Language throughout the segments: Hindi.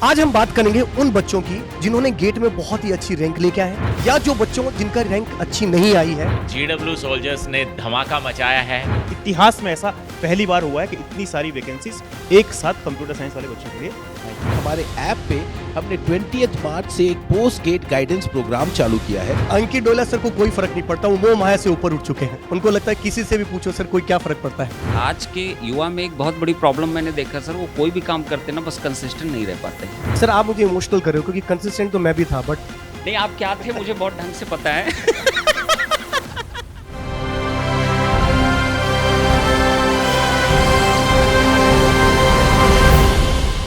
आज हम बात करेंगे उन बच्चों की जिन्होंने गेट में बहुत ही अच्छी रैंक लेके आए हैं या जो बच्चों जिनका रैंक अच्छी नहीं आई है। GW सोल्जर्स ने धमाका मचाया है। इतिहास में ऐसा पहली बार हुआ है कि इतनी सारी वैकेंसीज एक साथ कंप्यूटर साइंस वाले बच्चों के लिए। हमारे ऐप पे हमने 20 मार्च से एक पोस्ट गेट गाइडेंस प्रोग्राम चालू किया है। अंकित डोला सर को कोई फर्क नहीं पड़ता, वो मोह माया से ऊपर उठ चुके हैं। उनको लगता है किसी से भी पूछो सर कोई क्या फर्क पड़ता है। आज के युवा में एक बहुत बड़ी प्रॉब्लम मैंने देखा सर, वो कोई भी काम करते ना बस कंसिस्टेंट नहीं रह पाते। सर आप मुझे इमोशनल कर रहे हो क्योंकि कंसिस्टेंट तो मैं भी था, बट नहीं आप क्या थे मुझे बहुत ढंग से पता है।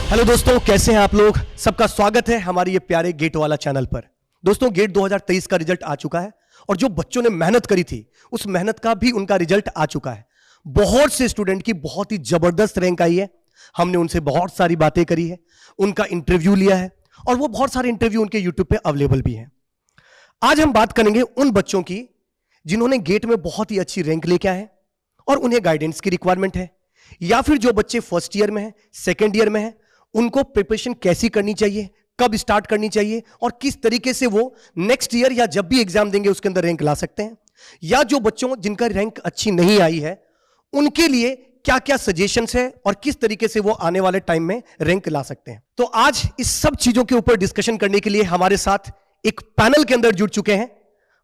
हेलो दोस्तों, कैसे हैं आप लोग। सबका स्वागत है हमारे ये प्यारे गेट वाला चैनल पर। दोस्तों गेट 2023 का रिजल्ट आ चुका है और जो बच्चों ने मेहनत करी थी उस मेहनत का भी उनका रिजल्ट आ चुका है। बहुत से स्टूडेंट की बहुत ही जबरदस्त रैंक आई है। हमने उनसे बहुत सारी बातें करी है, उनका इंटरव्यू लिया है और वो बहुत सारे इंटरव्यू उनके यूट्यूब पे अवेलेबल भी हैं। आज हम बात करेंगे उन बच्चों की जिन्होंने गेट में बहुत ही अच्छी रैंक लेके आए हैं और उन्हें गाइडेंस की रिक्वायरमेंट है, या फिर जो बच्चे फर्स्ट ईयर में है, सेकेंड ईयर में है, उनको प्रिपरेशन कैसी करनी चाहिए, कब स्टार्ट करनी चाहिए और किस तरीके से वो नेक्स्ट ईयर या जब भी एग्जाम देंगे उसके अंदर रैंक ला सकते हैं, या जो बच्चों जिनका रैंक अच्छी नहीं आई है उनके लिए क्या क्या सजेशंस है और किस तरीके से वो आने वाले टाइम में रैंक ला सकते हैं। तो आज इस सब चीजों के ऊपर डिस्कशन करने के लिए हमारे साथ एक पैनल के अंदर जुड़ चुके हैं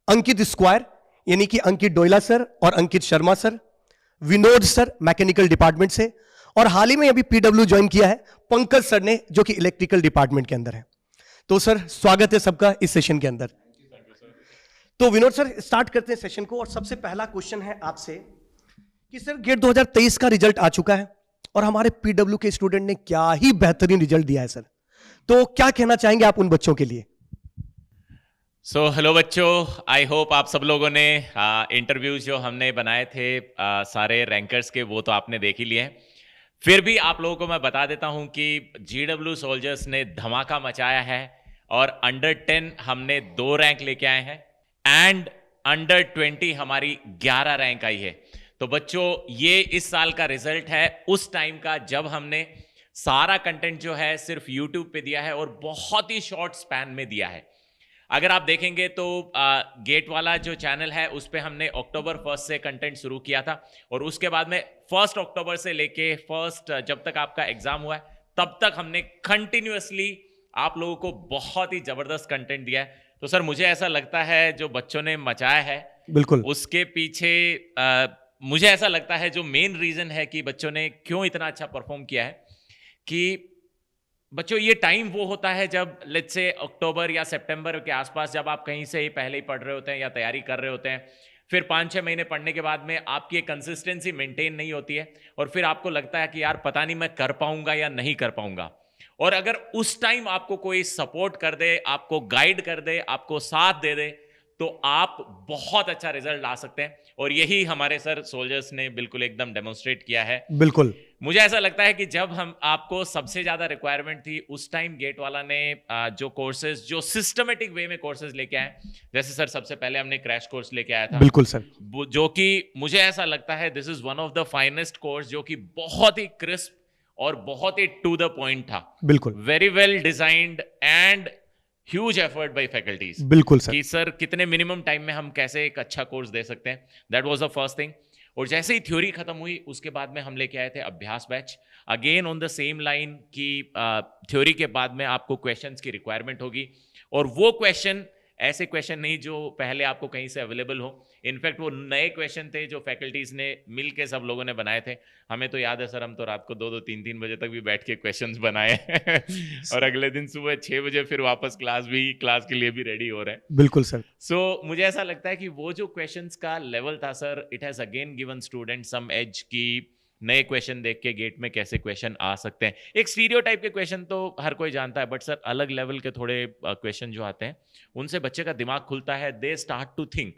अंकित स्क्वायर यानी कि अंकित डोयला सर और Ankit Sharma sir, Vinod sir mechanical department से, और हाल ही में अभी पीडब्ल्यू ज्वाइन किया है पंकज सर ने जो कि इलेक्ट्रिकल डिपार्टमेंट के अंदर है। तो सर स्वागत है सबका इस सेशन के अंदर। तो विनोद सर स्टार्ट करते हैं सेशन को और सबसे पहला क्वेश्चन है आपसे कि सर गेट 2023 का रिजल्ट आ चुका है और हमारे पीडब्ल्यू के स्टूडेंट ने क्या ही बेहतरीन रिजल्ट दिया है सर, तो क्या कहना चाहेंगे आप उन बच्चों के लिए। सो हेलो बच्चों, आई होप आप सब लोगों ने इंटरव्यूज जो हमने बनाए थे सारे रैंकर्स के वो तो आपने देख ही लिए हैं। फिर भी आप लोगों को मैं बता देता हूं कि GW सोल्जर्स ने धमाका मचाया है और अंडर 10 हमने 2 रैंक लेके आए हैं एंड अंडर 20 हमारी 11 रैंक आई है। तो बच्चों ये इस साल का रिजल्ट है उस टाइम का जब हमने सारा कंटेंट जो है सिर्फ YouTube पे दिया है और बहुत ही शॉर्ट स्पैन में दिया है। अगर आप देखेंगे तो गेट वाला जो चैनल है उस पे हमने अक्टूबर 1 से कंटेंट शुरू किया था और उसके बाद में 1 अक्टूबर से लेके जब तक आपका एग्जाम हुआ है तब तक हमने कंटिन्यूअसली आप लोगों को बहुत ही जबरदस्त कंटेंट दिया है। तो सर मुझे ऐसा लगता है जो बच्चों ने मचाया है बिल्कुल उसके पीछे मुझे ऐसा लगता है जो मेन रीजन है कि बच्चों ने क्यों इतना अच्छा परफॉर्म किया है कि बच्चों ये टाइम वो होता है जब लेट्स से अक्टूबर या सितंबर के आसपास जब आप कहीं से ही पहले ही पढ़ रहे होते हैं या तैयारी कर रहे होते हैं, फिर 5-6 महीने पढ़ने के बाद में आपकी एक कंसिस्टेंसी मेंटेन नहीं होती है और फिर आपको लगता है कि यार पता नहीं मैं कर पाऊंगा या नहीं कर पाऊंगा। और अगर उस टाइम आपको कोई सपोर्ट कर दे, आपको गाइड कर दे, आपको साथ दे दे तो आप बहुत अच्छा रिजल्ट ला सकते हैं और यही हमारे सर सोल्जर्स ने बिल्कुल एकदम डेमोन्स्ट्रेट किया है। बिल्कुल मुझे ऐसा लगता है कि जब हम आपको सबसे ज्यादा रिक्वायरमेंट थी उस टाइम गेट वाला ने जो कोर्सेज जो सिस्टमेटिक वे में कोर्सेज लेके आए, जैसे सर सबसे पहले हमने क्रैश कोर्स लेके आया था बिल्कुल सर, जो कि मुझे ऐसा लगता है this is one of the finest course जो कि बहुत ही क्रिस्प और बहुत ही टू द पॉइंट था। बिल्कुल very well designed and huge effort bye faculties. बिल्कुल सर कि सर कितने मिनिमम टाइम में हम कैसे एक अच्छा कोर्स दे सकते हैं, that was the first thing. और जैसे ही थ्योरी खत्म हुई उसके बाद में हम लेके आए थे अभ्यास batch, again on the same line की थ्योरी के बाद में आपको क्वेश्चंस की रिक्वायरमेंट होगी और वो क्वेश्चन ऐसे क्वेश्चन नहीं जो पहले आपको कहीं से अवेलेबल हो, इनफैक्ट वो नए क्वेश्चन थे जो फैकल्टीज ने मिल के सब लोगों ने बनाए थे। हमें तो याद है सर, हम तो रात को 2-2 3-3 बजे तक भी बैठ के क्वेश्चंस बनाए और अगले दिन सुबह 6 बजे फिर वापस क्लास के लिए भी रेडी हो रहे हैं। बिल्कुल सर। सो मुझे ऐसा लगता है कि वो जो क्वेश्चंस का लेवल था sir, it has again given student some edge की नए क्वेश्चन देख के गेट में कैसे क्वेश्चन आ सकते हैं। एक स्टीरियोटाइप के क्वेश्चन तो हर कोई जानता है, बट सर अलग लेवल के थोड़े क्वेश्चन जो आते हैं उनसे बच्चे का दिमाग खुलता है, दे स्टार्ट टू थिंक।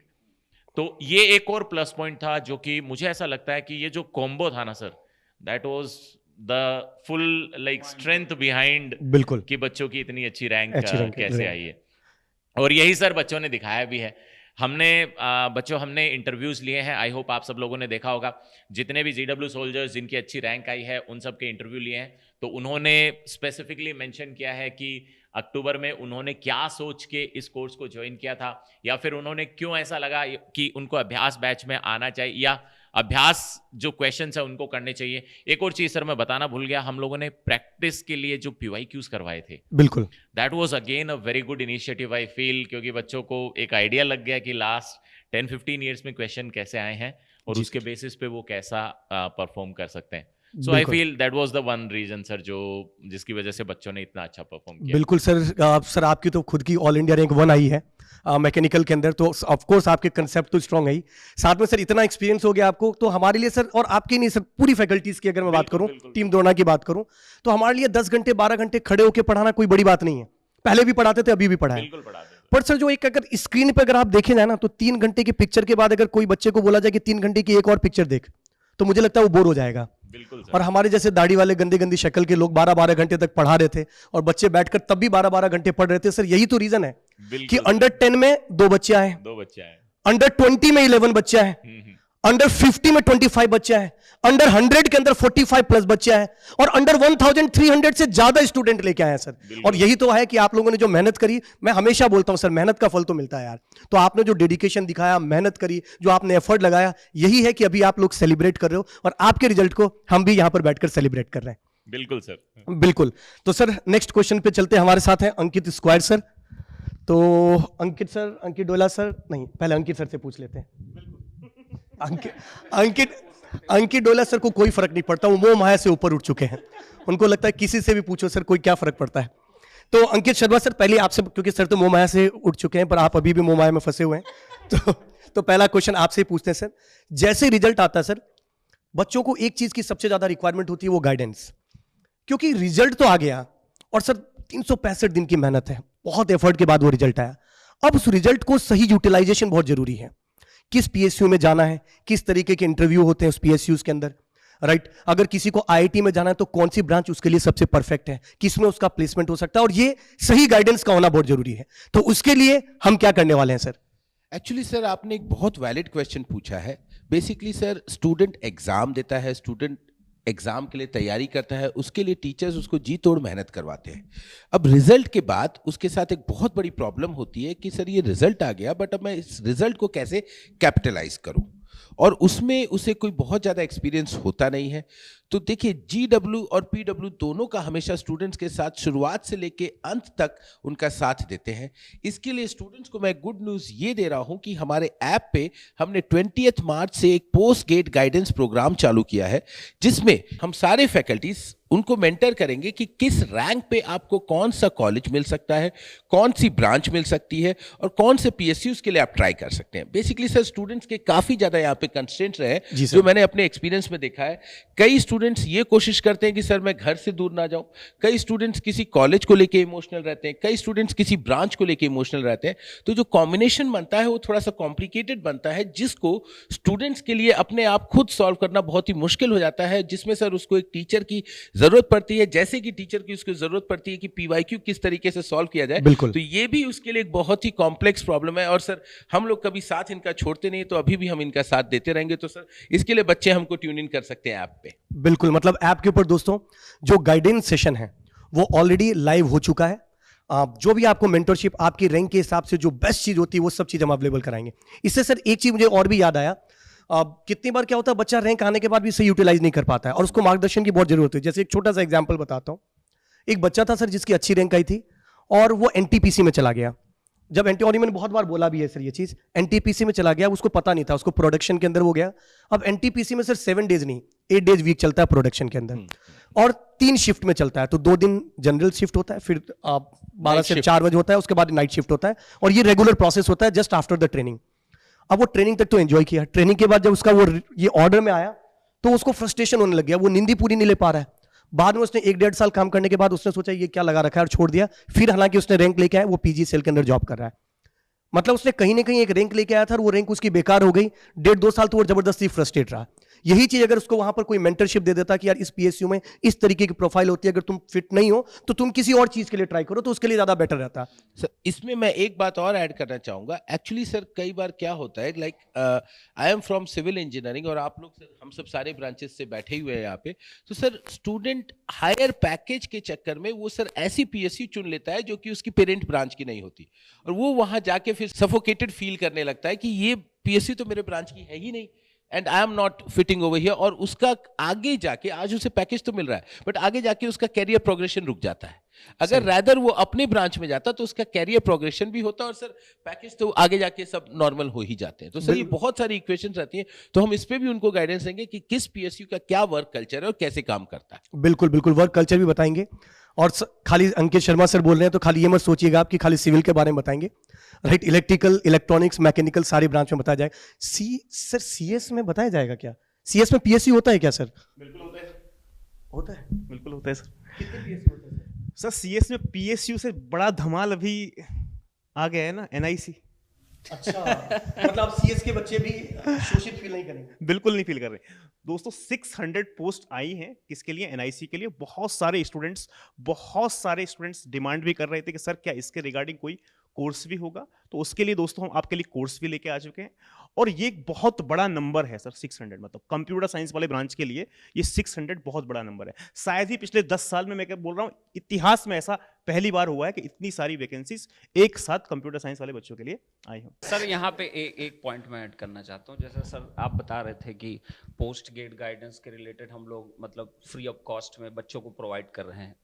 तो ये एक और प्लस पॉइंट था जो कि मुझे ऐसा लगता है कि ये जो कॉम्बो था ना sir, that was the full like strength behind बिल्कुल कि बच्चों की इतनी अच्छी रैंक रैंक कैसे आई है। और यही सर बच्चों ने दिखाया भी है। हमने इंटरव्यूज लिए हैं, आई होप आप सब लोगों ने देखा होगा, जितने भी GW सोल्जर्स जिनकी अच्छी रैंक आई है उन सब के इंटरव्यू लिए हैं। तो उन्होंने स्पेसिफिकली मेंशन किया है कि अक्टूबर में उन्होंने क्या सोच के इस कोर्स को ज्वाइन किया था, या फिर उन्होंने क्यों ऐसा लगा कि उनको अभ्यास बैच में आना चाहिए, या अभ्यास जो क्वेश्चंस है उनको करने चाहिए। एक और चीज सर मैं बताना भूल गया, हम लोगों ने प्रैक्टिस के लिए जो PYQs करवाए थे, बिल्कुल that was again a very good initiative I feel, क्योंकि बच्चों को एक आइडिया लग गया कि लास्ट 10-15 ईयर्स में क्वेश्चन कैसे आए हैं और उसके बेसिस पे वो कैसा परफॉर्म कर सकते हैं। So I feel that was the one reason sir, जो जिसकी वजह से बच्चों ने इतना अच्छा परफॉर्म किया। बिल्कुल सर। सर आपकी तो खुद की ऑल इंडिया रैंक 1 आई है मैकेनिकल के अंदर, तो ऑफ कोर्स आपके कंसेप्ट तो स्ट्रांग है ही, साथ में सर इतना एक्सपीरियंस हो गया आपको, तो हमारे लिए सर, और आपकी नहीं सर पूरी फैकल्टीज की अगर मैं बात करूं, टीम द्रोणा की बात करूं, तो हमारे लिए 10 घंटे 12 घंटे खड़े होकर पढ़ाना कोई बड़ी बात नहीं है। पहले भी पढ़ाते थे, अभी भी पढ़ाए, बिल्कुल पढ़ा दें। पर सर जो एक अगर स्क्रीन पे अगर आप देखे जाए ना, तो 3 घंटे की पिक्चर के बाद अगर कोई बच्चे को बोला जाए कि 3 घंटे की एक और पिक्चर देख, तो मुझे लगता है वो बोर हो जाएगा। बिल्कुल सर। और हमारे जैसे दाढ़ी वाले गंदी गंदी शक्ल के लोग 12-12 घंटे तक पढ़ा रहे थे, और बच्चे बैठकर तब भी 12-12 घंटे पढ़ रहे थे। सर यही तो रीजन है कि अंडर 10 में 2 बच्चे आए, 2 बच्चे आए, अंडर 20 में 11 बच्चे आए, अंडर 50 में 25 बच्चे हैं, अंडर 100 के अंदर 45 प्लस बच्चे हैं, और अंडर 1300 से ज्यादा स्टूडेंट लेके आए हैं सर। और यही तो है कि आप लोगों ने जो मेहनत करी, मैं हमेशा बोलता हूं सर, मेहनत का फल तो मिलता है यार। तो आपने जो डेडिकेशन दिखाया, मेहनत करी, जो आपने एफर्ट लगाया, यही है कि अभी आप लोग सेलिब्रेट कर रहे हो, और आपके रिजल्ट को हम भी यहां पर बैठकर सेलिब्रेट कर रहे हैं। बिल्कुल सर। बिल्कुल। तो सर नेक्स्ट क्वेश्चन पे चलते हैं। हमारे साथ हैं अंकित स्क्वायर सर। तो अंकित सर, अंकित डोला सर, नहीं पहले अंकित सर से पूछ लेते हैं। अंकित डोला सर को कोई फर्क नहीं पड़ता, वो मोह माया से ऊपर उठ चुके हैं, उनको लगता है किसी से भी पूछो सर, कोई क्या फर्क पड़ता है। तो अंकित शर्मा सर, पहले आपसे, क्योंकि सर तो मोह माया से उठ चुके हैं, पर आप अभी भी मोह माया में फंसे हुए हैं, तो पहला क्वेश्चन आपसे पूछते हैं सर। जैसे रिजल्ट आता है सर, बच्चों को एक चीज की सबसे ज्यादा रिक्वायरमेंट होती है, वो गाइडेंस। क्योंकि रिजल्ट तो आ गया, और सर 365 दिन की मेहनत है, बहुत एफर्ट के बाद वो रिजल्ट आया। अब उस रिजल्ट को सही यूटिलाइजेशन बहुत जरूरी है। किस PSU में जाना है, किस तरीके के इंटरव्यू होते हैं उस PSUs के अंदर, राइट। अगर किसी को IIT में जाना है तो कौन सी ब्रांच उसके लिए सबसे परफेक्ट है, किसमें उसका प्लेसमेंट हो सकता है, और ये सही गाइडेंस का होना बहुत जरूरी है। तो उसके लिए हम क्या करने वाले हैं सर? एक्चुअली सर आपने एक बहुत वैलिड क्वेश्चन पूछा है। बेसिकली सर, स्टूडेंट एग्जाम देता है, स्टूडेंट एग्जाम के लिए तैयारी करता है, उसके लिए टीचर्स उसको जी तोड़ मेहनत करवाते हैं। अब रिजल्ट के बाद उसके साथ एक बहुत बड़ी प्रॉब्लम होती है कि सर ये रिजल्ट आ गया, बट अब मैं इस रिजल्ट को कैसे कैपिटलाइज करूं, और उसमें उसे कोई बहुत ज़्यादा एक्सपीरियंस होता नहीं है। तो देखिए, GW और PW दोनों का हमेशा स्टूडेंट्स के साथ शुरुआत से लेके अंत तक उनका साथ देते हैं। इसके लिए स्टूडेंट्स को मैं गुड न्यूज़ ये दे रहा हूं कि हमारे ऐप पे हमने 20 मार्च से एक पोस्ट गेट गाइडेंस प्रोग्राम चालू किया है, जिसमें हम सारे फैकल्टीज उनको मेंटर करेंगे कि किस रैंक पे आपको कौन सा कॉलेज मिल सकता है, कौन सी ब्रांच मिल सकती है, और कौन से PSUs के लिए आप ट्राई कर सकते हैं। बेसिकली सर, स्टूडेंट्स के काफ़ी ज़्यादा यहाँ पे कंस्ट्रेंट्स रहे, जो मैंने अपने एक्सपीरियंस में देखा है। कई स्टूडेंट्स ये कोशिश करते हैं कि सर मैं घर से दूर ना जाऊं, कई स्टूडेंट्स किसी कॉलेज को लेके इमोशनल रहते हैं, कई स्टूडेंट्स किसी ब्रांच को लेके इमोशनल रहते हैं। तो जो कॉम्बिनेशन बनता है वो थोड़ा सा कॉम्प्लिकेटेड बनता है, जिसको स्टूडेंट्स के लिए अपने आप खुद सॉल्व करना बहुत ही मुश्किल हो जाता है, जिसमें सर उसको एक टीचर की जरूरत पड़ती है। जैसे कि टीचर की उसको जरूरत पड़ती है कि PYQ किस तरीके से सॉल्व किया जाए। बिल्कुल। तो ये भी उसके लिए एक बहुत ही कॉम्प्लेक्स प्रॉब्लम है, और सर हम लोग कभी साथ इनका छोड़ते नहीं, तो अभी भी हम इनका साथ देते रहेंगे। तो सर इसके लिए बच्चे हमको ट्यून इन कर सकते हैं ऐप पे। बिल्कुल, मतलब ऐप के ऊपर दोस्तों जो गाइडेंस सेशन है वो ऑलरेडी लाइव हो चुका है। जो भी आपको मेंटरशिप आपकी रैंक के हिसाब से जो बेस्ट चीज होती है वो सब चीज हम अवेलेबल कराएंगे। इससे सर एक चीज मुझे और भी याद आया, कितनी बार क्या होता है, बच्चा रैंक आने के बाद भी सही यूटिलाइज नहीं कर पाता है, और उसको मार्गदर्शन की बहुत जरूरत है। जैसे एक छोटा सा एग्जांपल बताता हूं। एक बच्चा था सर जिसकी अच्छी रैंक आई थी, और वो NTPC में चला गया। जब और मैंने बहुत बार बोला भी है सर ये चीज, NTPC में चला गया, उसको पता नहीं था, उसको प्रोडक्शन के अंदर हो गया। अब NTPC में सर 7 डेज नहीं 8 डेज वीक चलता है प्रोडक्शन के अंदर, और 3 शिफ्ट में चलता है। तो 2 दिन जनरल शिफ्ट होता है, फिर 12 से 4 बजे होता है, उसके बाद नाइट शिफ्ट होता है, और ये रेगुलर प्रोसेस होता है जस्ट आफ्टर द ट्रेनिंग। अब वो ट्रेनिंग तक तो एंजॉय किया, ट्रेनिंग के बाद जब उसका वो ये ऑर्डर में आया तो उसको फ्रस्ट्रेशन होने लग गया, वो नींद पूरी नहीं ले पा रहा है। बाद में उसने 1-1.5 साल काम करने के बाद उसने सोचा ये क्या लगा रखा है, और छोड़ दिया। फिर हालांकि उसने रैंक लेके आया, वो PG सेल के अंदर जॉब कर रहा है। मतलब उसने कहीं ना कहीं एक रैंक लेके आया था, और वो रैंक उसकी बेकार हो गई। 1.5-2 साल तो वो जबरदस्ती फ्रस्ट्रेट रहा। यही चीज अगर उसको वहां पर कोई मेंटरशिप दे देता कि यार इस पीएसयू में इस तरीके की प्रोफाइल होती है, अगर तुम फिट नहीं हो तो तुम किसी और चीज के लिए ट्राई करो, तो उसके लिए ज्यादा बेटर रहता। सर इसमें मैं एक बात और ऐड करना चाहूंगा। एक्चुअली सर कई बार क्या होता है, like I am from civil engineering और आप लोग सर हम सब सारे ब्रांचेस से बैठे हुए हैं यहाँ पे, तो सर स्टूडेंट हायर पैकेज के चक्कर में वो सर ऐसी पीएसयू चुन लेता है जो कि उसकी पेरेंट ब्रांच की नहीं होती, और वो वहां जाके फिर सफोकेटेड फील करने लगता है कि ये पीएसयू तो मेरे ब्रांच की है ही नहीं, and I am not fitting over here, और उसका आगे जाके आज उसे पैकेज तो मिल रहा है बट आगे जाके उसका कैरियर प्रोग्रेशन रुक जाता है। अगर रैदर वो अपने ब्रांच में जाता तो उसका कैरियर प्रोग्रेशन भी होता और सर पैकेज तो आगे जाके सब नॉर्मल हो ही जाते हैं। तो सर ये बहुत सारी इक्वेशन रहती हैं, तो हम इस पे भी उनको गाइडेंस देंगे कि किस पीएसयू का क्या वर्क कल्चर है और कैसे काम करता है। बिल्कुल बिल्कुल, वर्क कल्चर भी बताएंगे। और खाली अंकित शर्मा सर बोल रहे हैं तो खाली ये मत सोचिएगा आप कि खाली सिविल के बारे में बताएंगे, राइट? इलेक्ट्रिकल, इलेक्ट्रॉनिक्स, मैकेनिकल सारी ब्रांच में बताया जाएगा। सर सीएस में बताया जाएगा क्या? सीएस में पीएसयू होता है क्या सर? बिल्कुल होता है, होता है। बिल्कुल होता है सर। कितने पीएसयू होते हैं सर सीएस में पीएसयू से बड़ा धमाल अभी आ गया है ना, एनआईसी। अच्छा, मतलब सीएस के बच्चे भी शोषित फील नहीं करेंगे? बिल्कुल नहीं फील कर रहे दोस्तों। 600 पोस्ट आई हैं किसके लिए? एनआईसी के लिए। बहुत सारे स्टूडेंट्स डिमांड भी कर रहे थे कि सर क्या इसके रिगार्डिंग कोई कोर्स भी होगा, तो उसके लिए दोस्तों हम आपके लिए कोर्स भी लेके आ चुके हैं। और ये एक बहुत बड़ा नंबर है सर, 600, मतलब कंप्यूटर साइंस वाले ब्रांच के लिए ये 600 बहुत बड़ा नंबर है। शायद ही पिछले 10 साल में, मैं क्या बोल रहा हूँ, इतिहास में ऐसा पहली बार हुआ है कि इतनी सारी वैकेंसीज एक साथ कंप्यूटर साइंस वाले बच्चों के लिए आई हो। सर यहाँ पे एक पॉइंट मैं ऐड करना चाहता हूँ। जैसे सर आप बता रहे थे कि पोस्ट गेट गाइडेंस के रिलेटेड हम लोग मतलब फ्री ऑफ कॉस्ट में बच्चों को प्रोवाइड कर रहे हैं।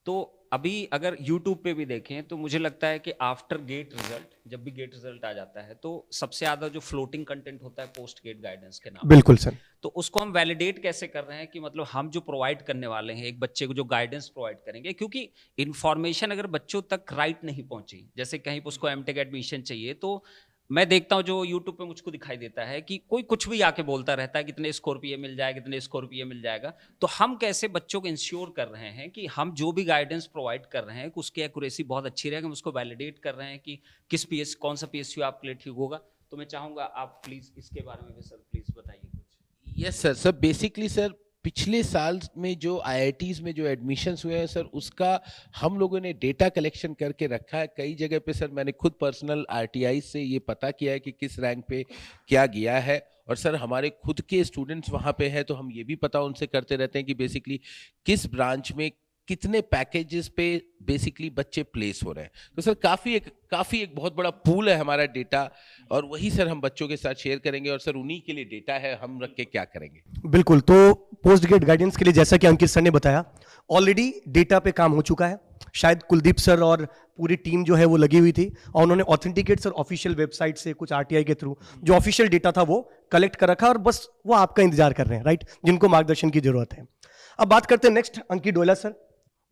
तो अभी अगर YouTube पे भी देखें तो मुझे लगता है कि आफ्टर गेट रिजल्ट, जब भी गेट रिजल्ट आ जाता है तो सबसे ज्यादा जो फ्लोटिंग कंटेंट होता है पोस्ट गेट गाइडेंस के नाम। बिल्कुल सर। तो उसको हम वैलिडेट कैसे कर रहे हैं कि मतलब हम जो प्रोवाइड करने वाले हैं एक बच्चे को जो गाइडेंस प्रोवाइड करेंगे, क्योंकि इन्फॉर्मेशन अगर बच्चों तक राइट नहीं पहुंची, जैसे कहीं पर उसको एमटेक एडमिशन चाहिए, तो मैं देखता हूँ जो YouTube पे मुझको दिखाई देता है कि कोई कुछ भी आके बोलता रहता है कितने स्कोर पे ये मिल जाएगा, कितने स्कोर पे ये मिल जाएगा। तो हम कैसे बच्चों को इंश्योर कर रहे हैं कि हम जो भी गाइडेंस प्रोवाइड कर रहे हैं कि उसकी एक्यूरेसी बहुत अच्छी रहेगी, हम उसको वैलिडेट कर रहे हैं कि कौन सा पीएसयू आपके लिए ठीक होगा। तो मैं चाहूँगा आप प्लीज़ इसके बारे में भी सर प्लीज़ बताइए कुछ। Yes sir. Sir basically sir पिछले साल में जो आईआईटीज में जो एडमिशन्स हुए हैं सर, उसका हम लोगों ने डेटा कलेक्शन करके रखा है। कई जगह पे सर मैंने खुद पर्सनल आरटीआई से ये पता किया है कि किस रैंक पे क्या गया है, और सर हमारे खुद के स्टूडेंट्स वहाँ पे हैं तो हम ये भी पता उनसे करते रहते हैं कि बेसिकली किस ब्रांच में कितने पैकेजेस पे बेसिकली बच्चे प्लेस हो रहे हैं। तो सर काफ़ी एक बहुत बड़ा पूल है हमारा डेटा, और वही सर हम बच्चों के साथ शेयर करेंगे, और सर उन्हीं के लिए डेटा है, हम रख के क्या करेंगे। बिल्कुल। तो पोस्ट गेट गाइडेंस के लिए जैसा कि अंकित सर ने बताया, ऑलरेडी डेटा पे काम हो चुका है। शायद कुलदीप सर और पूरी टीम जो है वो लगी हुई थी, और उन्होंने ऑथेंटिकेट सर ऑफिशियल वेबसाइट से कुछ आरटीआई के थ्रू जो ऑफिशियल डेटा था वो कलेक्ट कर रखा, और बस वो आपका इंतजार कर रहे हैं, राइट, जिनको मार्गदर्शन की जरूरत है। अब बात करते हैं नेक्स्ट, अंकित डोयला सर।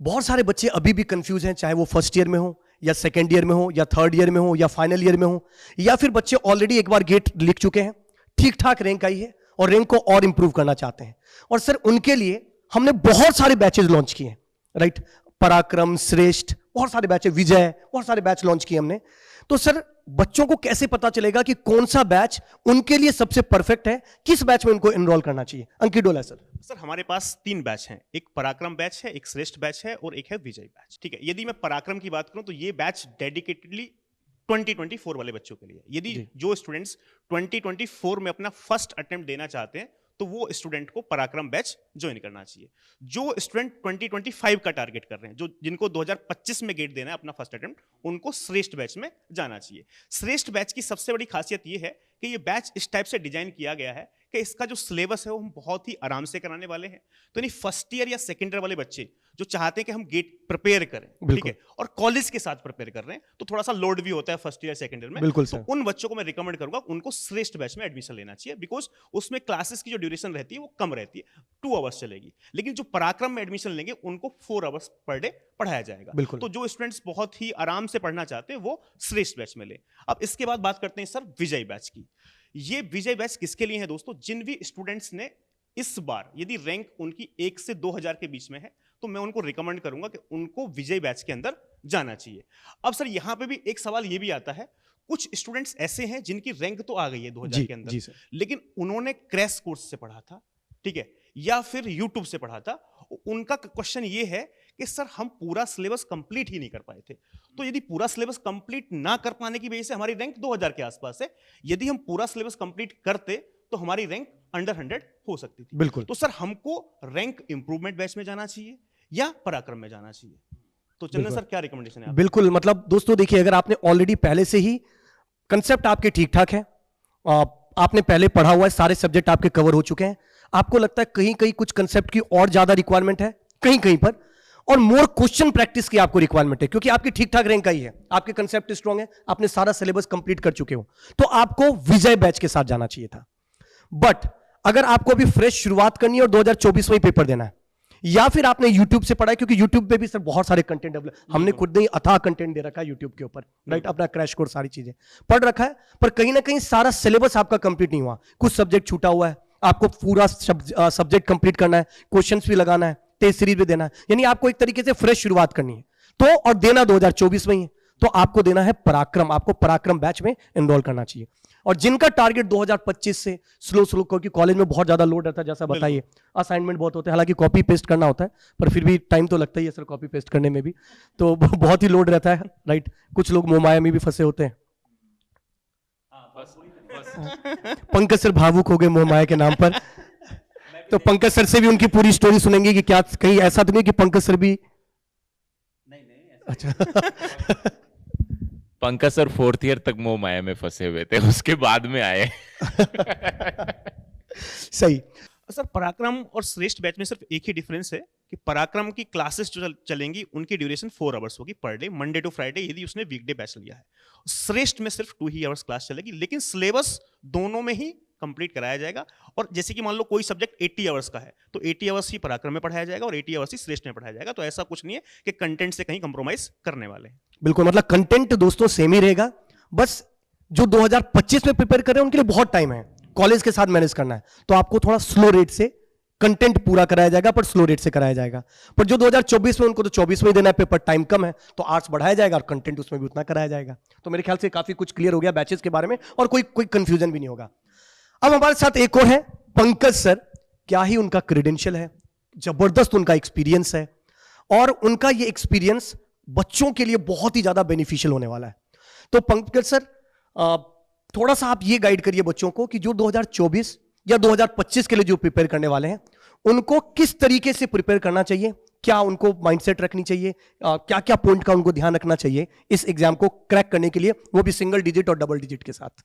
बहुत सारे बच्चे अभी भी कंफ्यूज हैं, चाहे वो फर्स्ट ईयर में हो या सेकेंड ईयर में हो या थर्ड ईयर में हो या फाइनल ईयर में हो, या फिर बच्चे ऑलरेडी एक बार गेट लिख चुके हैं, ठीक ठाक रैंक आई है और रैंक को और इंप्रूव करना चाहते हैं। और सर उनके लिए हमने बहुत सारे बैचेज लॉन्च किए हैं, राइट, पराक्रम, श्रेष्ठ, बहुत सारे बैच, विजय, बहुत सारे बैच लॉन्च किए हमने। तो सर बच्चों को कैसे पता चलेगा कि कौन सा बैच उनके लिए सबसे परफेक्ट है, किस बैच में उनको एनरोल करना चाहिए? अंकित डोला सर। सर हमारे पास 3 बैच हैं, एक पराक्रम बैच है, एक श्रेष्ठ बैच है और एक है विजय बैच। ठीक है, यदि मैं पराक्रम की बात करूं तो ये बैच डेडिकेटेडली 2024 वाले बच्चों के लिए। यदि जो स्टूडेंट्स 2024 में अपना फर्स्ट अटेम्प्ट देना चाहते हैं तो वो स्टूडेंट को पराक्रम बैच ज्वाइन करना चाहिए। जो स्टूडेंट 2025 का टारगेट कर रहे हैं, जिनको 2025 में गेट देना है अपना फर्स्ट अटेम्प्ट, उनको श्रेष्ठ बैच में जाना चाहिए। श्रेष्ठ बैच की सबसे बड़ी खासियत ये है कि ये बैच इस टाइप से डिजाइन किया गया है कि इसका जो सिलेबस है वो हम बहुत ही आराम से कराने वाले हैं। तो नहीं फर्स्ट ईयर या सेकेंड ईयर वाले बच्चे जो चाहते हैं कि हम गेट प्रिपेयर करें, ठीक है, और कॉलेज के साथ प्रिपेयर कर रहे हैं, तो थोड़ा सा लोड भी होता है फर्स्ट ईयर सेकेंड ईयर में। बिल्कुल तो उन बच्चों को मैं रिकमेंड करूंगा उनको श्रेष्ठ बैच में एडमिशन लेना चाहिए, बिकॉज उसमें क्लासेस की जो ड्यूरेशन रहती है वो कम रहती है, 2 आवर्स चलेगी। लेकिन जो पराक्रम में एडमिशन लेंगे उनको 4 आवर्स पर डे पढ़ाया जाएगा। तो जो स्टूडेंट्स बहुत ही आराम से पढ़ना चाहते हैं वो श्रेष्ठ बैच में ले। अब इसके बाद बात करते हैं सर विजय बैच की। ये विजय बैच किसके लिए है दोस्तों? जिन भी स्टूडेंट्स ने इस बार यदि रैंक उनकी 1 से 2000 के बीच में है तो मैं उनको रिकमेंड करूंगा कि उनको विजय बैच के अंदर जाना चाहिए। अब सर यहां पे भी एक सवाल ये भी आता है, कुछ स्टूडेंट्स ऐसे हैं जिनकी रैंक तो आ गई है 2000 के अंदर, लेकिन उन्होंने क्रैश कोर्स से पढ़ा था, ठीक है, या फिर यूट्यूब से पढ़ा था, उनका क्वेश्चन ये है कि सर हम पूरा सिलेबस कंप्लीट ही नहीं कर पाए थे। तो यदि पूरा सिलेबस कंप्लीट ना कर पाने की वजह से हमारी रैंक 2000 के आसपास है, यदि हम पूरा सिलेबस कंप्लीट करते तो हमारी रैंक अंडर 100 हो सकती थी। बिल्कुल। तो सर हमको रैंक इंप्रूवमेंट बैच में जाना चाहिए या पराक्रम में जाना चाहिए? तो चंदन सर क्या रिकमेंडेशन है आपकी? बिल्कुल, मतलब दोस्तों देखिए, अगर आपने ऑलरेडी पहले से ही कंसेप्ट आपके ठीक ठाक है, आपने पहले पढ़ा हुआ है, सारे सब्जेक्ट आपके कवर हो चुके हैं, आपको लगता है कहीं कहीं कुछ कंसेप्ट की और ज्यादा रिक्वायरमेंट है कहीं कहीं पर, और मोर क्वेश्चन प्रैक्टिस की आपको रिक्वायरमेंट है, क्योंकि आपकी ठीक ठाक रैंक आई है, आपके कंसेप्ट स्ट्रांग है, आपने सारा सिलेबस कंप्लीट कर चुके हो, तो आपको विजय बैच के साथ जाना चाहिए था। बट अगर आपको अभी फ्रेश शुरुआत करनी है और 2024 में ही पेपर देना है, या फिर आपने YouTube से पढ़ा है, क्योंकि YouTube पे भी सर बहुत सारे कंटेंट डेवलप, हमने खुद नहीं अथाह कंटेंट दे रखा है YouTube के ऊपर, राइट, अपना क्रैश कोर्स सारी चीजें पढ़ रखा है, पर कहीं ना कहीं सारा सिलेबस आपका कंप्लीट नहीं हुआ, कुछ सब्जेक्ट छूटा हुआ है, आपको पूरा सब्जेक्ट कंप्लीट करना है, क्वेश्चंस भी लगाना है, टेस्ट सीरीज भी देना है, यानी आपको एक तरीके से फ्रेश शुरुआत करनी है, तो और देना 2024 में ही है, तो आपको देना है पराक्रम, आपको पराक्रम बैच में एनरोल करना चाहिए। और जिनका टारगेट 2025 से स्लो स्लो, क्योंकि कॉलेज में बहुत ज्यादा लोड रहता है, जैसा बताइए, असाइनमेंट बहुत होते हैं, हालांकि कॉपी पेस्ट करना होता है, पर फिर भी टाइम तो लगता ही है सर कॉपी पेस्ट करने में भी, तो बहुत ही लोड रहता है, राइट। कुछ लोग मोहमाया में भी फंसे होते हैं, पंकज सर भावुक हो गए मोहमाया के नाम पर, तो पंकज सर से भी उनकी पूरी स्टोरी सुनेंगे कि क्या कहीं ऐसा तो नहीं कि पंकज सर भी, अच्छा पंकज सर 4th ईयर तक मोह माया में फंसे हुए थे, उसके बाद में आए। सही। सर पराक्रम और श्रेष्ठ बैच में सिर्फ एक ही डिफरेंस है कि पराक्रम की क्लासेस जो चलेंगी उनकी ड्यूरेशन 4 आवर्स होगी per day, Monday to Friday, यदि उसने वीकडे बैच लिया है। श्रेष्ठ में सिर्फ 2 ही आवर्स क्लास चलेगी, लेकिन सिलेबस दोनों में ही कंप्लीट कराया जाएगा। और जैसे कि मान लो कोई सब्जेक्ट 80 आवर्स का है, तो 80 आवर्स ही पराक्रम में पढ़ाया जाएगा और 80 आवर्स ही श्रेष्ठ में पढ़ाया जाएगा। तो ऐसा कुछ नहीं है कि कंटेंट से कहीं कंप्रोमाइज करने वाले हैं। बिल्कुल, मतलब कंटेंट दोस्तों सेम ही रहेगा, बस जो 2025 में प्रिपेयर कर रहे हैं उनके लिए बहुत टाइम है, कॉलेज के साथ मैनेज करना है, तो आपको थोड़ा स्लो रेट से कंटेंट पूरा कराया जाएगा, पर स्लो रेट से कराया जाएगा। पर जो 2024 में, उनको तो 24 में ही देना है पेपर, टाइम कम है, तो आर्ट्स बढ़ाया जाएगा और कंटेंट उसमें भी उतना कराया जाएगा। तो मेरे ख्याल से काफी कुछ क्लियर हो गया बैचेस के बारे में, और कोई कंफ्यूजन भी नहीं होगा। अब हमारे साथ एक और है पंकज सर, क्या ही उनका क्रेडेंशियल है, जबरदस्त उनका एक्सपीरियंस है, और उनका ये एक्सपीरियंस बच्चों के लिए बहुत ही ज्यादा बेनिफिशियल होने वाला है। तो पंकज सर, थोड़ा सा आप ये गाइड करिए बच्चों को कि जो 2024 या 2025 के लिए जो प्रिपेयर करने वाले हैं, उनको किस तरीके से प्रिपेयर करना चाहिए, क्या उनको माइंडसेट रखनी चाहिए, क्या क्या पॉइंट का उनको ध्यान रखना चाहिए इस एग्जाम को क्रैक करने के लिए, वो भी सिंगल डिजिट और डबल डिजिट के साथ।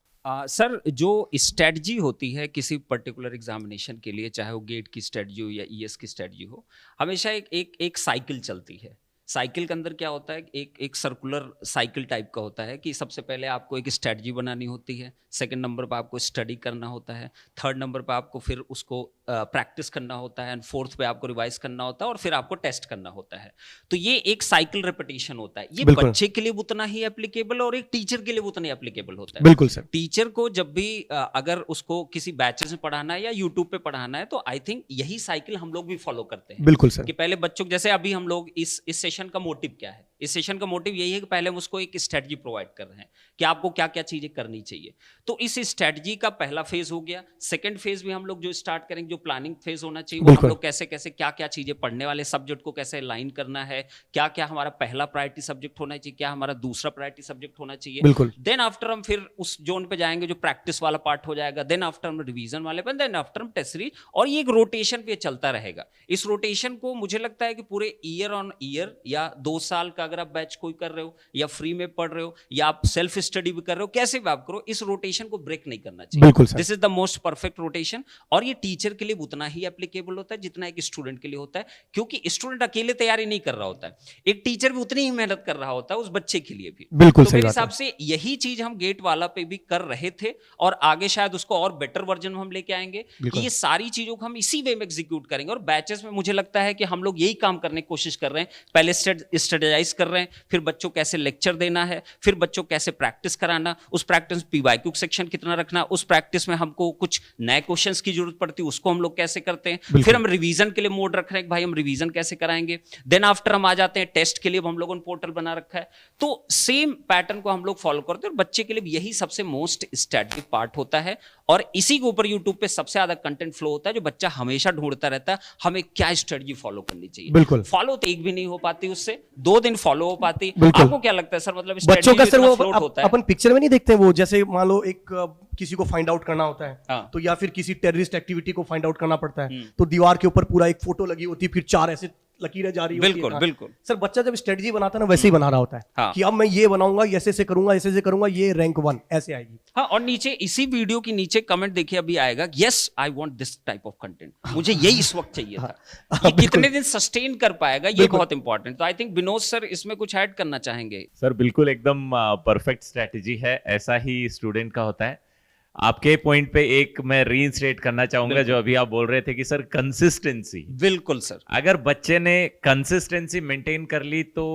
सर, जो स्ट्रेटजी होती है किसी पर्टिकुलर एग्जामिनेशन के लिए, चाहे वो गेट की स्ट्रेटजी हो या ईएस की स्ट्रेटजी हो, हमेशा एक साइकिल चलती है। साइकिल के अंदर क्या होता है, एक सर्कुलर साइकिल टाइप का होता है कि सबसे पहले आपको एक स्ट्रेटजी बनानी होती है, सेकंड नंबर पर आपको स्टडी करना होता है, थर्ड नंबर पर आपको फिर उसको प्रैक्टिस करना होता है, एंड फोर्थ पे आपको रिवाइज करना होता है, और फिर आपको टेस्ट करना होता है। तो ये एक साइकिल रिपीटिशन होता है। ये बच्चे के लिए उतना ही एप्लीकेबल और एक टीचर के लिए उतना ही एप्लीकेबल होता है। बिल्कुल सर। टीचर को जब भी अगर उसको किसी बैचेस में पढ़ाना है या यूट्यूब पे पढ़ाना है, तो आई थिंक यही साइकिल हम लोग भी फॉलो करते हैं। बिल्कुल सर। कि पहले बच्चों, जैसे अभी हम लोग इस सेशन का मोटिव क्या है, इस सेशन का मोटिव यही है कि पहले हम उसको एक स्ट्रेटजी प्रोवाइड कर रहे हैं कि आपको क्या क्या चीजें करनी चाहिए। तो इस स्ट्रेटजी का पहला फेज हो गया। सेकंड फेज भी हम लोग जो स्टार्ट करेंगे, जो प्लानिंग फेज होना चाहिए, वो हम लोग कैसे कैसे क्या क्या चीजें पढ़ने वाले सब्जेक्ट को कैसे लाइन करना है, क्या क्या हमारा पहला प्रायोरिटी सब्जेक्ट होना चाहिए, क्या हमारा दूसरा प्रायोरिटी सब्जेक्ट होना चाहिए। बिल्कुल। देन आफ्टर हम फिर उस जोन पे जाएंगे जो प्रैक्टिस वाला पार्ट हो जाएगा, देन आफ्टर हम रिवीजन वाले पे, देन आफ्टर हम टेस्ट सीरीज, और ये एक रोटेशन पे चलता रहेगा। इस रोटेशन को मुझे लगता है कि पूरे ईयर ऑन ईयर, या 2 साल का अगर आप बैच कोई कर रहे हो, या फ्री में पढ़ रहे हो, या आप सेल्फ स्टडी भी कर रहे हो, कैसे भी आप करो, इस रोटेशन को ब्रेक नहीं करना चाहिए। बिल्कुल sir. This is the most perfect rotation. और ये टीचर के लिए उतना ही एप्लीकेबल होता है जितना एक स्टूडेंट के लिए होता है, क्योंकि स्टूडेंट अकेले तैयारी नहीं कर रहा होता है, एक टीचर भी उतनी ही मेहनत कर रहा होता है उस बच्चे के लिए भी। बिल्कुल तो सही मेरे बात है। हिसाब से यही चीज हम गेट वाला पे भी कर रहे थे, और आगे शायद उसको और बेटर वर्जन में हम लेके आएंगे कि ये सारी चीजों को हम इसी वे में एग्जीक्यूट करेंगे। और बैचेस में मुझे लगता है कि हम लोग यही काम करने की कोशिश कर रहे हैं, पहले स्ट्रेटेजाइज कर रहे हैं, फिर बच्चों कैसे लेक्चर देना है, फिर बच्चों कैसे प्रैक्टिस कराना, उस प्रैक्टिस पीवाईक्यू सेक्शन कितना रखना, उस प्रैक्टिस में हमको कुछ नए क्वेश्चंस की जरूरत पड़ती है, उसको हम लोग कैसे करते हैं, फिर हम रिवीजन के लिए मोड रख रहे हैं कि भाई हम रिवीजन कैसे कराएंगे, देन आफ्टर हम आ जाते हैं टेस्ट के लिए, हम लोगों ने पोर्टल बना रखा है। तो सेम पैटर्न को हम लोग फॉलो करते हैं और बच्चे के लिए यही सबसे मोस्ट स्ट्रेटजिक पार्ट होता है और इसी के ऊपर यूट्यूब पे सबसे ज्यादा कंटेंट फ्लो होता है जो बच्चा हमेशा ढूंढता रहता है हमें क्या स्ट्रेटजी फॉलो करनी चाहिए। बिल्कुल। फॉलो तो एक भी नहीं हो पाती, उससे 2 दिन फॉलो हो पाती। बिल्कुल। आपको क्या लगता है सर, मतलब बच्चों का सर वो फ्लोट होता है? अपन पिक्चर में नहीं देखते हैं वो, जैसे मान लो एक किसी को फाइंड आउट करना होता है हाँ। तो या फिर किसी टेररिस्ट एक्टिविटी को फाइंड आउट करना पड़ता है तो दीवार के ऊपर पूरा एक फोटो लगी होती है, फिर 4 ऐसे लकीरें जा रही होती है। बिल्कुल हाँ। बिल्कुल सर बच्चा जब स्ट्रेटजी बनाता है ना वैसे ही बना रहा होता है हाँ। कि अब मैं ये बनाऊंगा, ऐसे से करूंगा, ऐसे से करूंगा, ये रैंक 1 ऐसे आएगी। हाँ, और नीचे इसी वीडियो के नीचे कमेंट देखिए अभी आएगा, yes I want this type of content, मुझे यही इस वक्त चाहिए था। ये कितने दिन सस्टेन कर पाएगा, ये बहुत इंपॉर्टेंट। तो आई थिंक विनोद सर इसमें कुछ ऐड करना चाहेंगे? सर बिल्कुल एकदम परफेक्ट स्ट्रेटजी है, ऐसा ही स्टूडेंट का होता है। आपके पॉइंट पे एक मैं रीइंस्टेट करना चाहूंगा जो अभी आप बोल रहे थे कि सर कंसिस्टेंसी। बिल्कुल सर, अगर बच्चे ने कंसिस्टेंसी मेंटेन कर ली तो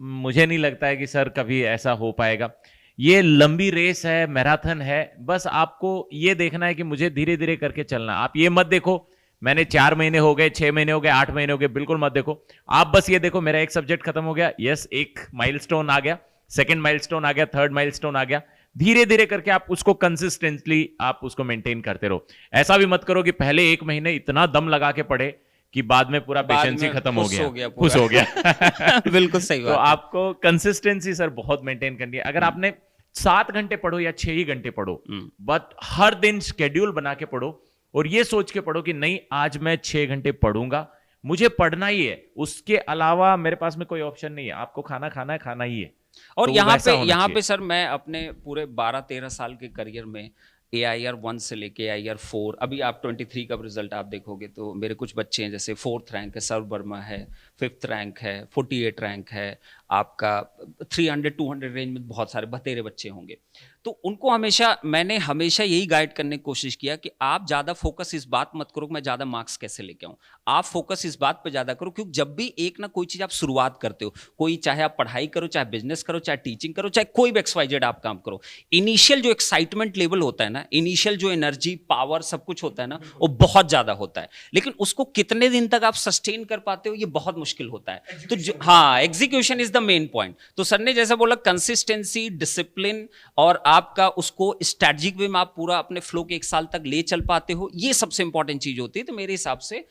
मुझे नहीं लगता है कि सर कभी ऐसा हो पाएगा। ये लंबी रेस है, मैराथन है, बस आपको ये देखना है कि मुझे धीरे धीरे करके चलना। आप ये मत देखो मैंने 4 महीने हो गए, 6 महीने हो गए, 8 महीने हो गए, बिल्कुल मत देखो। आप बस ये देखो मेरा एक सब्जेक्ट खत्म हो गया, यस एक माइलस्टोन आ गया, सेकंड माइलस्टोन आ गया, थर्ड माइलस्टोन आ गया। धीरे धीरे करके आप उसको कंसिस्टेंटली आप उसको मेंटेन करते रहो। ऐसा भी मत करो कि पहले 1 महीने इतना दम लगा के पढ़े कि बाद में पूरा पेशेंस ही खत्म हो गया, खुश हो गया। बिल्कुल सही बात तो है। आपको कंसिस्टेंसी सर बहुत मेंटेन करनी है। अगर आपने 7 घंटे पढ़ो या 6 ही घंटे पढ़ो, बट हर दिन शेड्यूल बना के पढ़ो और ये सोच के पढ़ो कि नहीं आज मैं 6 घंटे पढ़ूंगा, मुझे पढ़ना ही है, उसके अलावा मेरे पास में कोई ऑप्शन नहीं है। आपको खाना खाना है, खाना ही है। और तो यहाँ वैसा होना चाहिए। पे सर मैं अपने पूरे 12-13 साल के करियर में AIR 1 से लेके AIR 4, अभी आप 23 का रिजल्ट आप देखोगे तो मेरे कुछ बच्चे हैं, जैसे 4th रैंक है सर्व वर्मा है, 5th रैंक है, 48 रैंक है, आपका 300-200 रेंज में बहुत सारे बतेरे बच्चे होंगे। तो उनको मैंने हमेशा यही गाइड करने की कोशिश किया कि आप ज़्यादा फोकस इस बात मत करो कि मैं ज़्यादा मार्क्स कैसे लेके आऊँ, आप फोकस इस बात पे ज़्यादा करो क्योंकि जब भी एक ना कोई चीज़ आप शुरुआत करते हो, कोई चाहे आप पढ़ाई करो, चाहे बिजनेस करो, चाहे टीचिंग करो, चाहे कोई भी XYZ आप काम करो, इनिशियल जो एक्साइटमेंट लेवल होता है ना, इनिशियल जो एनर्जी पावर सब कुछ होता है ना, वो बहुत ज़्यादा होता है। लेकिन उसको कितने दिन तक आप सस्टेन कर पाते हो ये बहुत मुश्किल होता है। तो हाँ, execution is the main point. तो सर ने जैसा बोला कंसिस्टेंसी, डिसिप्लिन और आपका उसको स्ट्रैटेजिक वे में आप पूरा अपने फ्लो के 1 साल तक ले चल पाते हो, ये सबसे इंपॉर्टेंट चीज होती है। तो मेरे हिसाब से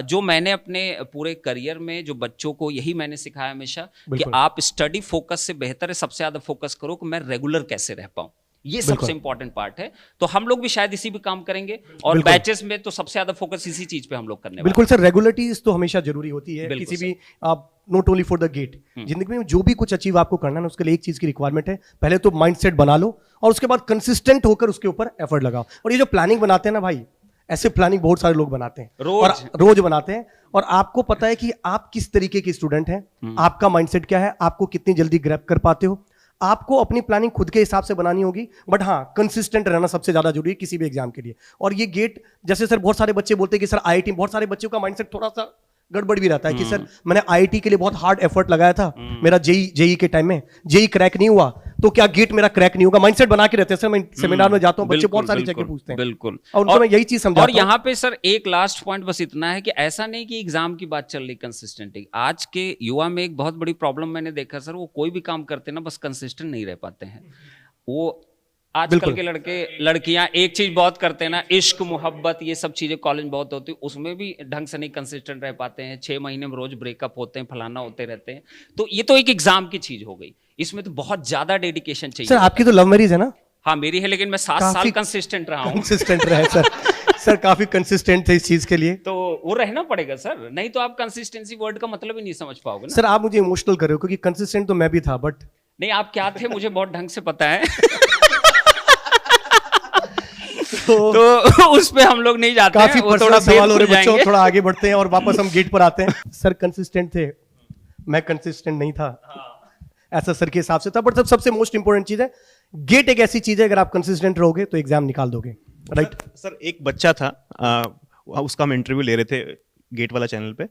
जो मैंने अपने पूरे करियर में जो बच्चों को यही मैंने सिखाया हमेशा कि आप स्टडी फोकस से बेहतर है सबसे ज्यादा फोकस करो कि मैं रेगुलर कैसे रह पाऊं, ये सबसे इंपॉर्टेंट पार्ट है। तो हम लोग भी शायद इसी पे काम करेंगे और बैचेस में तो सबसे ज्यादा फोकस इसी चीज पे हम लोग करने वाले हैं। बिल्कुल सर, रेगुलरिटी तो हमेशा जरूरी होती है किसी भी आप not only for the GATE, जिंदगी में जो भी कुछ अचीव आपको करना है उसके लिए एक चीज की रिक्वायरमेंट है, पहले तो माइंडसेट बना लो और उसके बाद कंसिस्टेंट होकर उसके ऊपर एफर्ट लगाओ। और ये जो प्लानिंग बनाते हैं ना भाई, ऐसे प्लानिंग बहुत सारे लोग बनाते हैं और रोज बनाते हैं, और आपको पता है कि आप किस तरीके के स्टूडेंट हैं, आपका माइंडसेट क्या है, आपको कितनी जल्दी ग्रैब कर पाते हो। आपको अपनी प्लानिंग खुद के हिसाब से बनानी होगी, बट हाँ कंसिस्टेंट रहना सबसे ज्यादा जरूरी है किसी भी एग्जाम के लिए। और ये गेट, जैसे सर बहुत सारे बच्चे बोलते हैं कि सर IIT, बहुत सारे बच्चों का माइंडसेट थोड़ा सा गड़बड़ भी रहता है कि सर मैंने IIT के लिए बहुत हार्ड एफर्ट लगाया था, मेरा जेई के टाइम में जेई क्रैक नहीं हुआ, तो क्या गेट मेरा क्रैक नहीं होगा। माइंडसेट बना के रहते हैं सर। मैं सेमिनार में जाता हूँ, बच्चे बहुत सारी जगह पूछते हैं, बिल्कुल, और उनको मैं यही चीज समझाता और हूं। यहाँ पे सर एक लास्ट पॉइंट बस इतना है कि ऐसा नहीं कि एग्जाम की बात चल रही कंसिस्टेंट। आज के युवा में एक बहुत बड़ी प्रॉब्लम मैंने देखा सर, वो कोई भी काम करते ना बस कंसिस्टेंट नहीं रह पाते हैं। वो आजकल के लड़के लड़कियां एक चीज बहुत करते हैं ना, इश्क मोहब्बत ये सब चीजें कॉलेज में बहुत होती है, उसमें भी ढंग से नहीं कंसिस्टेंट रह पाते हैं। 6 महीने में रोज ब्रेकअप होते हैं, फलाना होते रहते हैं। तो ये तो एक एग्जाम की चीज हो गई, इसमें तो बहुत ज्यादा डेडिकेशन चाहिए। सर आपकी तो लव मैरिज है ना? हाँ मेरी है, लेकिन मैं 7 साल कंसिस्टेंट रहा हूँ। कंसिस्टेंट रहे सर। सर काफी कंसिस्टेंट थे इस चीज के लिए। तो वो रहना पड़ेगा सर, नहीं तो आप कंसिस्टेंसी वर्ड का मतलब ही नहीं समझ पाओगे ना। सर आप मुझे इमोशनल कर रहे हो, क्योंकि कंसिस्टेंट तो मैं भी था, बट नहीं आप क्या थे मुझे बहुत ढंग से पता है। तो उस पे हम लोग नहीं जाते काफी हैं, वो पर्सनल थोड़ा सवाल हो रहे जाएंगे। बच्चों, थोड़ा आगे बढ़ते हैं और वापस हम गेट पर आते हैं। सर कंसिस्टेंट थे, मैं कंसिस्टेंट नहीं था, ऐसा सर के हिसाब से था। बट सबसे मोस्ट इंपोर्टेंट चीज है, गेट एक ऐसी चीज है, अगर आप कंसिस्टेंट रहोगे तो एग्जाम निकाल दोगे, राइट? सर एक बच्चा था, उसका हम इंटरव्यू ले रहे थे, गेट वाला चैनल पे,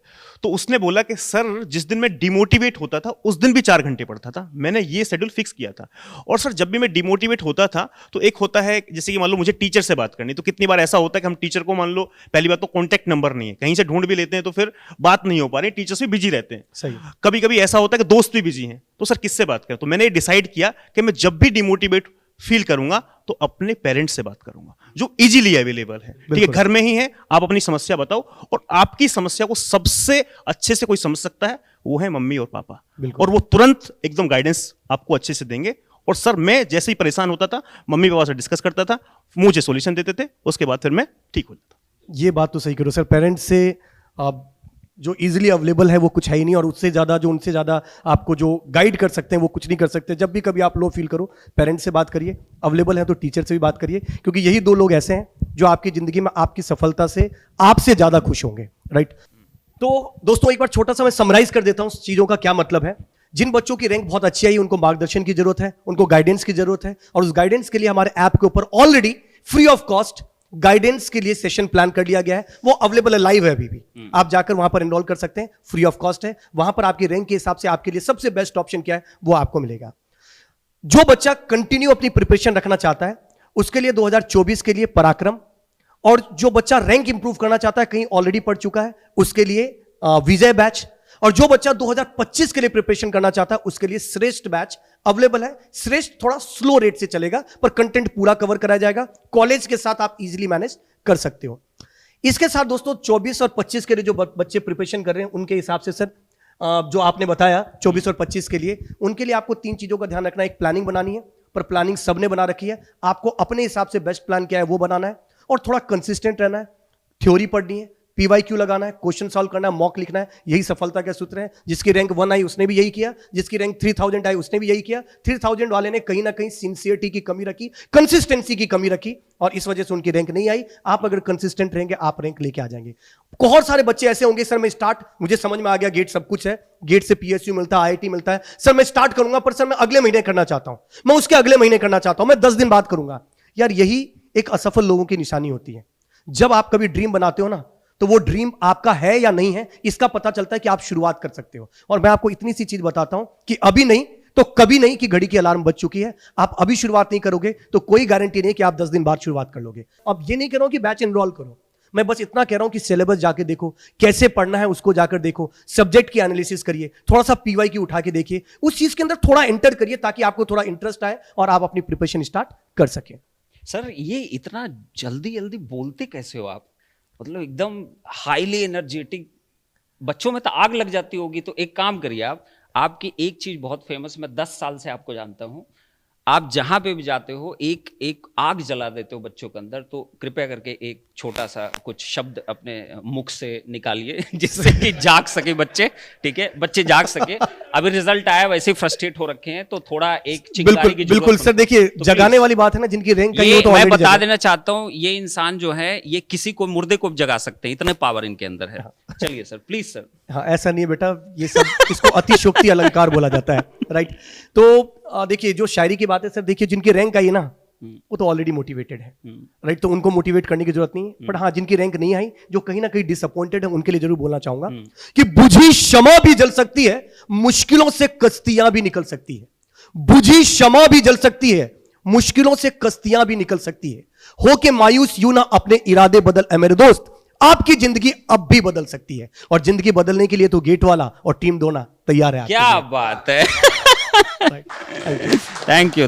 तो उसने बोला कि सर जिस दिन मैं डिमोटिवेट होता था उस दिन भी 4 घंटे पढ़ता था, मैंने ये शेड्यूल फिक्स किया था। और सर जब भी मैं डिमोटिवेट होता था तो एक होता है जैसे कि मान लो मुझे टीचर से बात करनी, तो कितनी बार ऐसा होता है कि हम टीचर को मान लो पहली बात तो कॉन्टैक्ट नंबर नहीं है, कहीं से ढूंढ भी लेते हैं तो फिर बात नहीं हो पा रही, टीचर्स भी बिजी रहते हैं। सही। कभी कभी ऐसा होता है कि दोस्त भी बिजी हैं, तो सर किससे बात करें? तो मैंने डिसाइड किया कि मैं जब भी डिमोटिवेट फील करूंगा तो अपने पेरेंट्स से बात करूंगा जो इजीली अवेलेबल है, ठीक है, घर में ही है, आप अपनी समस्या बताओ और आपकी समस्या को सबसे अच्छे से कोई समझ सकता है वो है मम्मी और पापा, और वो तुरंत एकदम गाइडेंस आपको अच्छे से देंगे। और सर मैं जैसे ही परेशान होता था मम्मी पापा से डिस्कस करता था, मुझे सॉल्यूशन देते थे, उसके बाद फिर मैं ठीक हो जाता। ये बात तो सही करो सर, पेरेंट्स से आप जो इजीली अवेलेबल है वो कुछ है ही नहीं, और उससे ज़्यादा जो उनसे ज़्यादा आपको जो गाइड कर सकते हैं वो कुछ नहीं कर सकते। जब भी कभी आप लो फील करो पेरेंट्स से बात करिए, अवेलेबल है तो टीचर से भी बात करिए, क्योंकि यही 2 लोग ऐसे हैं जो आपकी ज़िंदगी में आपकी सफलता से आपसे ज़्यादा खुश होंगे, राइट। तो दोस्तों एक बार छोटा सा मैं समराइज कर देता हूँ चीज़ों का क्या मतलब है। जिन बच्चों की रैंक बहुत अच्छी आई उनको मार्गदर्शन की जरूरत है, उनको गाइडेंस की जरूरत है, और उस गाइडेंस के लिए हमारे ऐप के ऊपर already free of cost guidance के लिए सेशन प्लान कर लिया गया है, वो अवेलेबल है, लाइव है अभी भी। आप जाकर वहां पर एनरोल कर सकते हैं, फ्री ऑफ कॉस्ट है। वहां पर आपकी रैंक के हिसाब से आपके लिए सबसे बेस्ट ऑप्शन क्या है वो आपको मिलेगा। जो बच्चा कंटिन्यू अपनी प्रिपरेशन रखना चाहता है उसके लिए 2024 के लिए पराक्रम, और जो बच्चा रैंक इंप्रूव करना चाहता है कहीं ऑलरेडी पढ़ चुका है उसके लिए विजय बैच, और जो बच्चा 2025 के लिए प्रिपरेशन करना चाहता है उसके लिए श्रेष्ठ बैच अवेलेबल है। श्रेष्ठ थोड़ा स्लो रेट से चलेगा पर कंटेंट पूरा कवर कराया जाएगा, कॉलेज के साथ आप इजीली मैनेज कर सकते हो। इसके साथ दोस्तों 24 और 25 के लिए जो बच्चे प्रिपरेशन कर रहे हैं उनके हिसाब से सर जो आपने बताया 24 और 25 के लिए, उनके लिए आपको 3 चीजों का ध्यान रखना है। एक प्लानिंग बनानी है, पर प्लानिंग सबने बना रखी है, आपको अपने हिसाब से बेस्ट प्लान क्या है वो बनाना है, और थोड़ा कंसिस्टेंट रहना है, थ्योरी पढ़नी है, PYQ लगाना है, क्वेश्चन सॉल्व करना है, मॉक लिखना है, यही सफलता के सूत्र है। जिसकी रैंक 1 आई उसने भी यही किया, जिसकी रैंक 3000 आई उसने भी यही किया। 3000 वाले ने कहीं ना कहीं सिंसियरिटी की कमी रखी, कंसिस्टेंसी की कमी रखी, और इस वजह से उनकी रैंक नहीं आई। आप अगर कंसिस्टेंट रहेंगे आप रैंक लेके आ जाएंगे। बहुत सारे बच्चे ऐसे होंगे सर मैं मुझे समझ में आ गया गेट सब कुछ है, गेट से PSU मिलता है, IIT मिलता है, सर मैं स्टार्ट करूंगा पर सर मैं अगले महीने करना चाहता हूं, मैं उसके अगले महीने करना चाहता हूं, मैं 10 दिन बाद करूंगा। यार यही एक असफल लोगों की निशानी होती है। जब आप कभी ड्रीम बनाते हो ना तो वो ड्रीम आपका है या नहीं है इसका पता चलता है कि आप शुरुआत कर सकते हो। और मैं आपको इतनी सी चीज बताता हूं कि अभी नहीं तो कभी नहीं की घड़ी की अलार्म बज चुकी है। आप अभी शुरुआत नहीं करोगे तो कोई गारंटी नहीं कि आप 10 दिन बाद शुरुआत कर लोगे। अब ये नहीं कह रहा हूं कि बैच एनरोल करो, मैं बस इतना कह रहा हूं कि सिलेबस जाके देखो, कैसे पढ़ना है उसको जाकर देखो, सब्जेक्ट की एनालिसिस करिए, थोड़ा सा PYQ उठा के देखिए, उस चीज के अंदर थोड़ा एंटर करिए ताकि आपको थोड़ा इंटरेस्ट आए और आप अपनी प्रिपरेशन स्टार्ट कर सकें। सर ये इतना जल्दी जल्दी बोलते कैसे हो आप? मतलब एकदम हाईली एनर्जेटिक, बच्चों में तो आग लग जाती होगी। तो एक काम करिए आप, आपकी एक चीज बहुत फेमस, मैं 10 साल से आपको जानता हूं, आप जहां पे भी जाते हो एक आग जला देते हो बच्चों के अंदर। तो कृपया करके एक छोटा सा कुछ शब्द अपने मुख से निकालिए जिससे कि जाग सके बच्चे, ठीक है, बच्चे जाग सके। अभी रिजल्ट आया, वैसे फ्रस्ट्रेट हो रखे हैं, तो थोड़ा एक चिंगारी की जरूरत बिल्कुल सर, देखिए तो जगाने वाली बात है ना, जिनकी रैंक ये तो मैं बता देना चाहता हूं, ये इंसान जो है ये किसी को मुर्दे को जगा सकते हैं, इतने पावर इनके अंदर है। चलिए सर, प्लीज सर। हाँ ऐसा नहीं है बेटा, ये सब इसको अतिशोक्ति अलंकार बोला जाता है, राइट। तो देखिए जो शायरी की बात है सर, देखिए जिनकी रैंक आई है ना वो तो ऑलरेडी मोटिवेटेड है, राइट, तो उनको मोटिवेट करने की जरूरत नहीं है। बट हाँ जिनकी रैंक नहीं आई, जो कहीं ना कहीं डिसअपॉइंटेड है, उनके लिए जरूर बोलना चाहूंगा कि बुझी शमा भी जल सकती है, मुश्किलों से कश्तियां भी निकल सकती है। बुझी शमा भी जल सकती है, मुश्किलों से कश्तियां भी निकल सकती है। हो के मायूस यूं ना अपने इरादे बदल ए मेरे दोस्त, आपकी जिंदगी अब भी बदल सकती है। और जिंदगी बदलने के लिए तो गेट वाला और टीम दोना तैयार है। क्या बात है। Thank you.